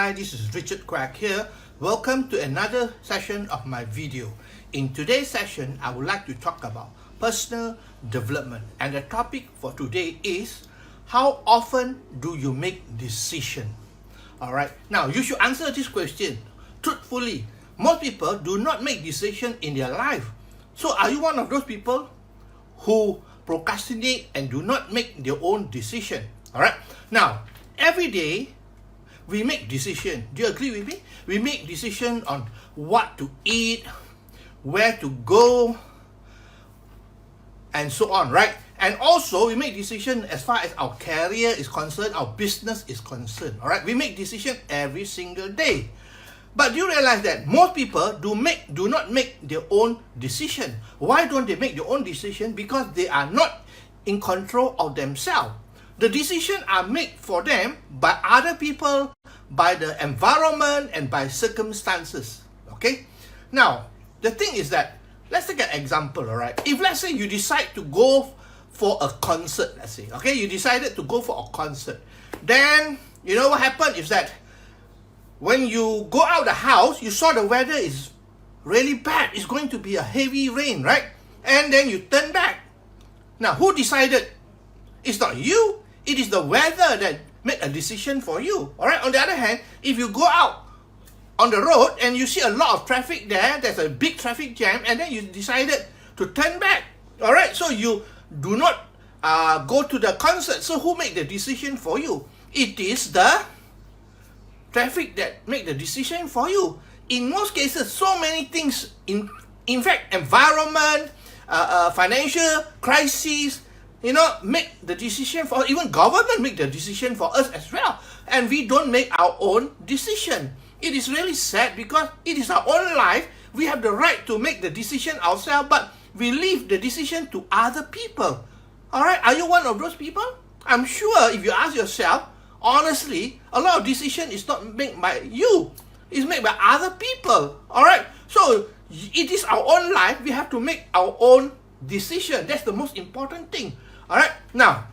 Hi, this is Richard Quek here. Welcome to another session of my video. In today's session, I would like to talk about personal development, and the topic for today is how often do you make decisions? Alright, now you should answer this question truthfully. Most people do not make decisions in their life. So are you one of those people who procrastinate and do not make their own decision? Alright, now every day we make decisions. Do you agree with me? We make decisions on what to eat, where to go, and so on, right? And also, we make decisions as far as our career is concerned, our business is concerned, all right? We make decisions every single day. But do you realize that most people do not make their own decision? Why don't they make their own decision? Because they are not in control of themselves. The decisions are made for them by other people, by the environment, and by circumstances. Okay? Now, the thing is that, let's take an example, all right? If let's say you decide to go for a concert, let's say, okay? You decided to go for a concert. Then, you know what happened is that when you go out the house, you saw the weather is really bad. It's going to be a heavy rain, right? And then you turn back. Now, who decided? It's not you. It is the weather that made a decision for you. All right. On the other hand, if you go out on the road and you see a lot of traffic there, there's a big traffic jam, and then you decided to turn back. All right. So you do not go to the concert. So who made the decision for you? It is the traffic that make the decision for you. In most cases, so many things. In fact, environment, financial crisis, make the decision for, even government make the decision for us as well. And we don't make our own decision. It is really sad because it is our own life. We have the right to make the decision ourselves, but we leave the decision to other people. Alright, are you one of those people? I'm sure if you ask yourself, honestly, a lot of decision is not made by you. It's made by other people. Alright, so it is our own life. We have to make our own decision. That's the most important thing. Alright, now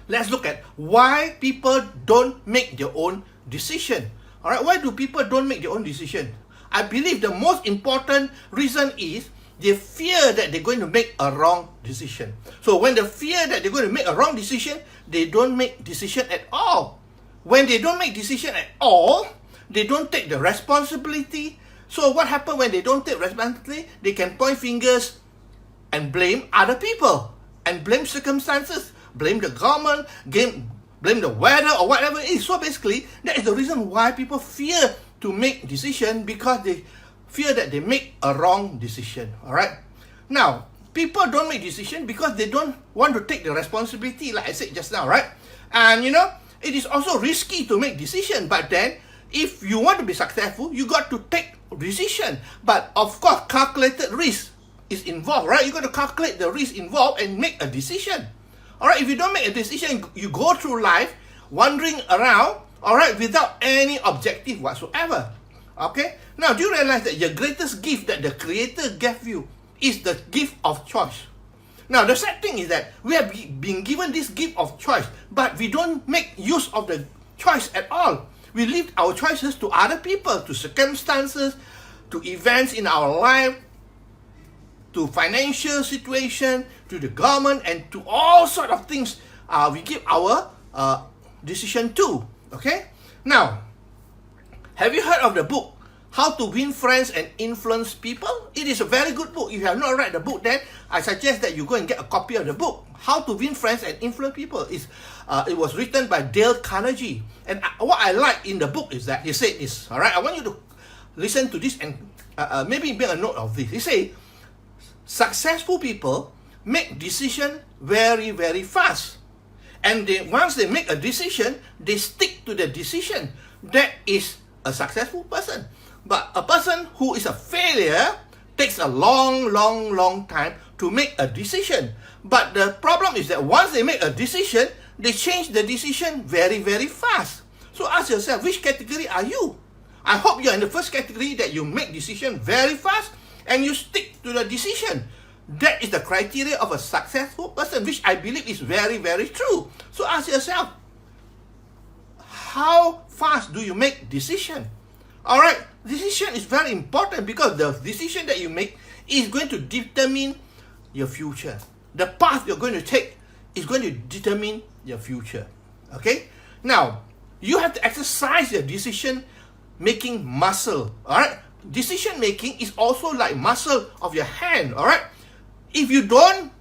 let's look at why people don't make their own decision. Alright, why do people don't make their own decision? I believe the most important reason is they fear that they're going to make a wrong decision. So when they fear that they're going to make a wrong decision, they don't make decision at all. When they don't make decision at all, they don't take the responsibility. So what happens when they don't take responsibility? They can point fingers and blame other people, and blame circumstances, blame the government, blame the weather or whatever it is. So basically, that is the reason why people fear to make decision, because they fear that they make a wrong decision. Alright? Now, people don't make decision because they don't want to take the responsibility, like I said just now, right? And it is also risky to make decision, but then if you want to be successful, you got to take decision. But of course, calculated risk is involved, right? You got to calculate the risk involved and make a decision. Alright, if you don't make a decision, you go through life wandering around, alright, without any objective whatsoever. Okay? Now, do you realize that your greatest gift that the Creator gave you is the gift of choice? Now, the sad thing is that we have been given this gift of choice, but we don't make use of the choice at all. We leave our choices to other people, to circumstances, to events in our life, to financial situation, to the government, and to all sort of things we give our decision to. Okay? Now, have you heard of the book, How to Win Friends and Influence People? It is a very good book. If you have not read the book, then I suggest that you go and get a copy of the book, How to Win Friends and Influence People. It was written by Carnegie. And what I like in the book is that he said this. Alright, I want you to listen to this and maybe make a note of this. He said, successful people make decision very, very fast. And once they make a decision, they stick to the decision. That is a successful person. But a person who is a failure takes a long, long, long time to make a decision. But the problem is that once they make a decision, they change the decision very, very fast. So ask yourself, which category are you? I hope you're in the first category, that you make decision very fast and you stick to the decision. That is the criteria of a successful person, which I believe is very, very true. So ask yourself, how fast do you make decision? Alright, decision is very important because the decision that you make is going to determine your future. The path you're going to take is going to determine your future. Okay? Now, you have to exercise your decision making muscle. Alright? Decision making is also like muscle of your hand. Alright? If you don't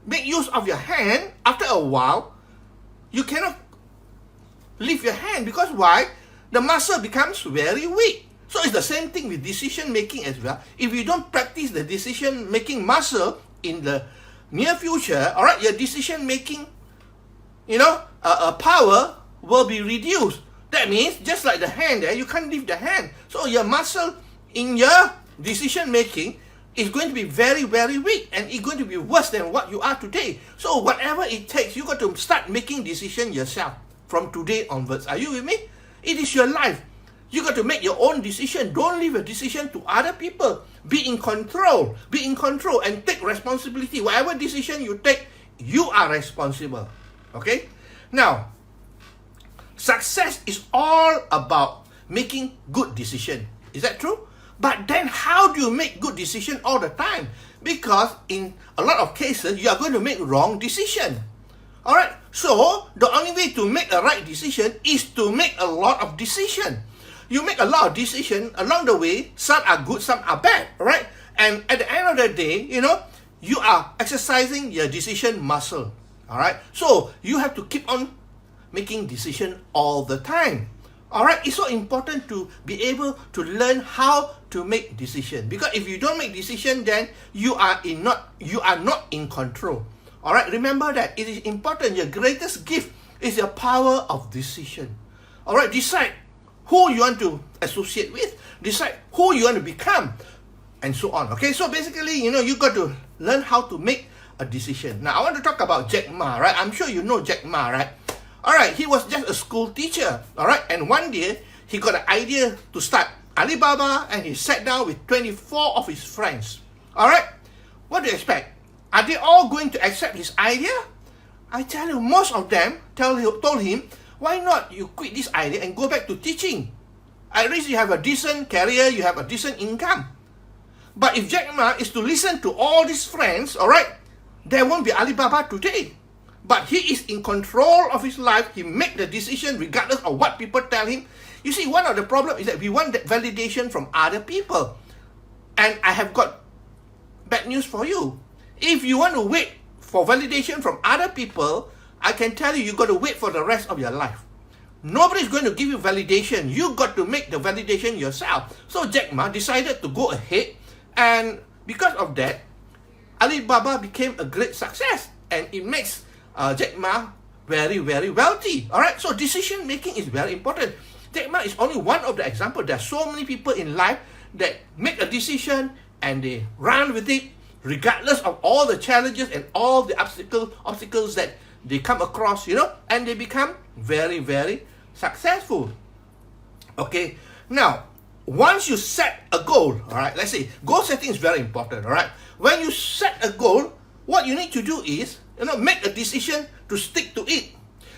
make use of your hand, after a while, you cannot lift your hand. Because why? The muscle becomes very weak. So it's the same thing with decision making as well. If you don't practice the decision making muscle in the near future, alright, your decision making, power will be reduced. That means, just like the hand there, you can't lift the hand. So your muscle in your decision making is going to be very, very weak, and it's going to be worse than what you are today. So whatever it takes, you got to start making decisions yourself from today onwards. Are you with me? It is your life. You got to make your own decision. Don't leave a decision to other people. Be in control. Be in control and take responsibility. Whatever decision you take, you are responsible. Okay? Now, success is all about making good decision. Is that true? But then how do you make good decision all the time? Because in a lot of cases, you are going to make wrong decision. Alright? So, the only way to make a right decision is to make a lot of decision. You make a lot of decision along the way. Some are good, some are bad. Alright? And at the end of the day, you are exercising your decision muscle. Alright? So, you have to keep on making decision all the time. Alright? It's so important to be able to learn how to make decision. Because if you don't make decision, then you are not in control. Alright? Remember that it is important. Your greatest gift is your power of decision. Alright? Decide who you want to associate with. Decide who you want to become. And so on. Okay? So basically, you got to learn how to make a decision. Now, I want to talk about Jack Ma, right? I'm sure you know Jack Ma, right? Alright, he was just a school teacher. Alright? And one day, he got an idea to start Alibaba, and he sat down with 24 of his friends. Alright? What do you expect? Are they all going to accept his idea? I tell you, most of them told him, why not you quit this idea and go back to teaching? At least you have a decent career, you have a decent income. But if Jack Ma is to listen to all these friends, alright, there won't be Alibaba today. But he is in control of his life. He make the decision regardless of what people tell him. You see, one of the problems is that we want that validation from other people. And I have got bad news for you. If you want to wait for validation from other people, I can tell you got to wait for the rest of your life. Nobody's going to give you validation. You got to make the validation yourself. So Jack Ma decided to go ahead, and because of that, Alibaba became a great success, and it makes Jack Ma very, very wealthy. Alright, so decision making is very important. Jack Ma is only one of the examples. There are so many people in life that make a decision and they run with it regardless of all the challenges and all the obstacles that they come across, and they become very, very successful. Okay, now, once you set a goal, alright, let's say, goal setting is very important, alright. When you set a goal, what you need to do is, make a decision to stick to it.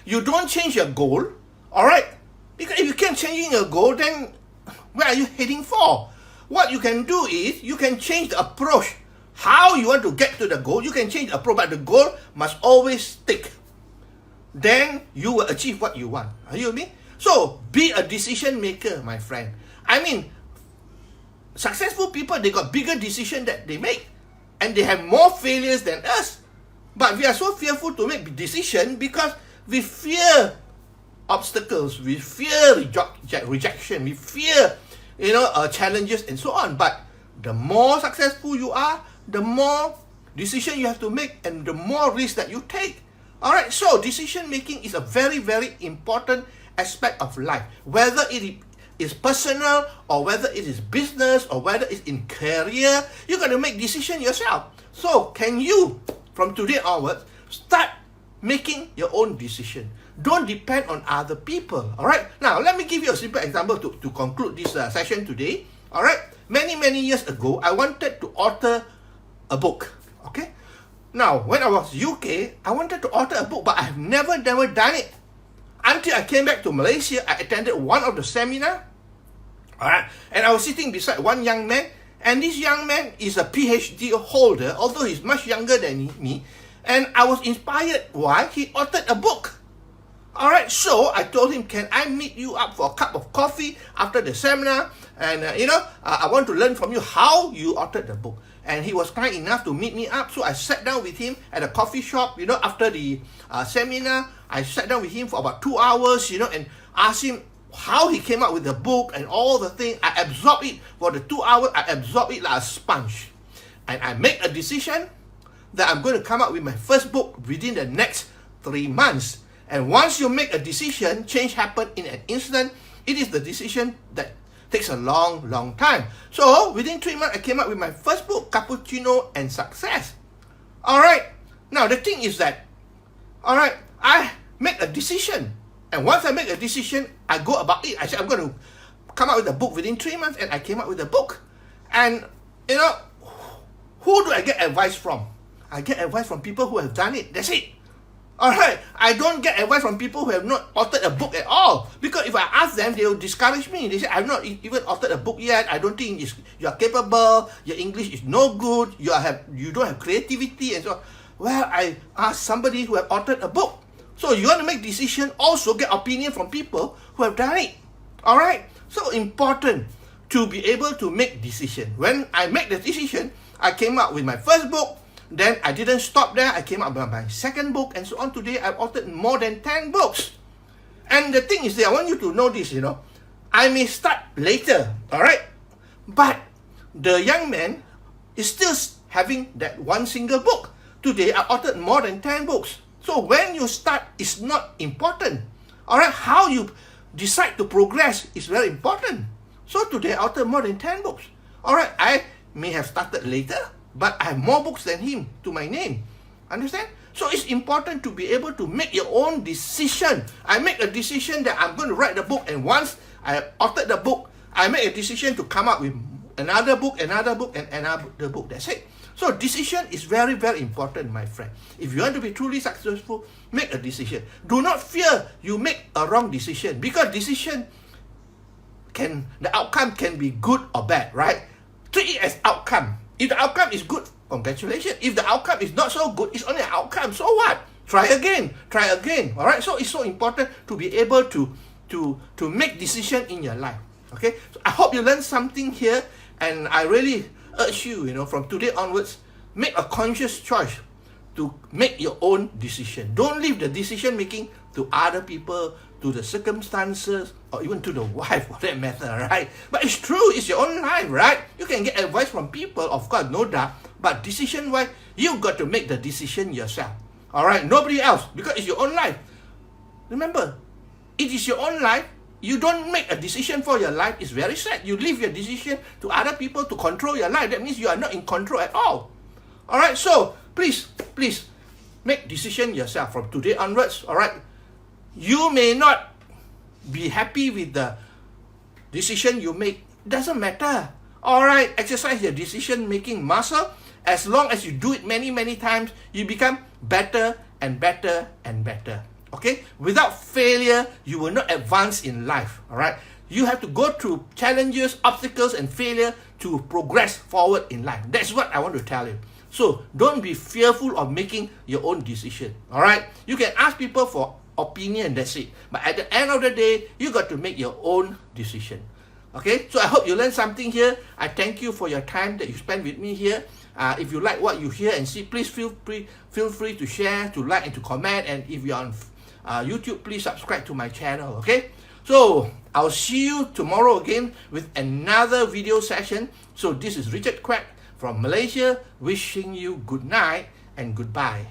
You don't change your goal, alright? Because if you can't change your goal, then where are you heading for? What you can do is, you can change the approach. How you want to get to the goal, you can change the approach, but the goal must always stick. Then you will achieve what you want. Are you with me? So, be a decision maker, my friend. I mean, successful people, they got bigger decisions that they make. And they have more failures than us. But we are so fearful to make decisions because we fear obstacles, we fear rejection, we fear, challenges and so on. But the more successful you are, the more decision you have to make and the more risk that you take. Alright, so decision making is a very, very important aspect of life. Whether it is personal or whether it is business or whether it's in career, you got to make decision yourself. So can you, from today onwards, start making your own decision? Don't depend on other people. Alright, now let me give you a simple example to conclude this session today. Alright, many years ago, I wanted to author a book. Okay, now when I was UK, I wanted to author a book, but I have never done it. until I came back to Malaysia, I attended one of the seminar. Alright, and I was sitting beside one young man, and this young man is a PhD holder, although he's much younger than me, and I was inspired. Why? He authored a book. Alright, so I told him, can I meet you up for a cup of coffee after the seminar? And I want to learn from you how you authored the book. And he was kind enough to meet me up, so I sat down with him at a coffee shop, after the seminar. I sat down with him for about 2 hours, and asked him how he came up with the book and all the things. I absorbed it for the 2 hours. I absorbed it like a sponge. And I made a decision that I'm going to come up with my first book within the next 3 months. And once you make a decision, change happens in an instant. It is the decision that takes a long, long time. So within 3 months, I came up with my first book, Cappuccino and Success. Alright, now the thing is that, alright, I make a decision. And once I make a decision, I go about it. I said, I'm going to come up with a book within 3 months, and I came up with a book. And, who do I get advice from? I get advice from people who have done it. That's it. Alright, I don't get advice from people who have not authored a book at all. Because if I ask them, they will discourage me. They say, I've not even authored a book yet. I don't think you are capable. Your English is no good. You don't have creativity and so on. Well, I asked somebody who have authored a book. So you want to make decision, also get opinion from people who have done it. Alright, so important to be able to make decision. When I make the decision, I came up with my first book. Then I didn't stop there. I came up with my second book, and so on. Today, I've authored more than 10 books. And the thing is that I want you to know this, I may start later, alright? But the young man is still having that one single book. Today, I authored more than 10 books. So when you start, it's not important. Alright, how you decide to progress is very important. So today, I authored more than 10 books. Alright, I may have started later, but I have more books than him to my name. Understand? So it's important to be able to make your own decision. I make a decision that I'm going to write the book, and once I authored the book, I make a decision to come up with another book, and another book. That's it. So decision is very, very important, my friend. If you want to be truly successful, make a decision. Do not fear you make a wrong decision, because the outcome can be good or bad, right? Treat it as outcome. If the outcome is good, congratulations. If the outcome is not so good, it's only an outcome. So what? Try again. Alright? So it's so important to be able to make decision in your life. Okay? So I hope you learned something here, and I really urge you, from today onwards, make a conscious choice to make your own decision. Don't leave the decision making to other people, to the circumstances, or even to the wife for that matter, right? But it's true, it's your own life, right? You can get advice from people, of course, no doubt, but decision-wise, you've got to make the decision yourself, alright? Nobody else, because it's your own life. Remember, it is your own life. You don't make a decision for your life, it's very sad. You leave your decision to other people to control your life. That means you are not in control at all. Alright, so please, make decision yourself from today onwards, alright? You may not be happy with the decision you make. Doesn't matter. Alright, exercise your decision-making muscle. As long as you do it many, many times, you become better and better and better. Okay? Without failure, you will not advance in life. Alright? You have to go through challenges, obstacles, and failure to progress forward in life. That's what I want to tell you. So, don't be fearful of making your own decision. Alright? You can ask people for opinion, that's it. But at the end of the day, you got to make your own decision. Okay? So I hope you learned something here. I thank you for your time that you spent with me here. If you like what you hear and see, please feel free to share, to like, and to comment. And if you're on YouTube, please subscribe to my channel. Okay? So I'll see you tomorrow again with another video session. So this is Richard Quek from Malaysia, wishing you good night and goodbye.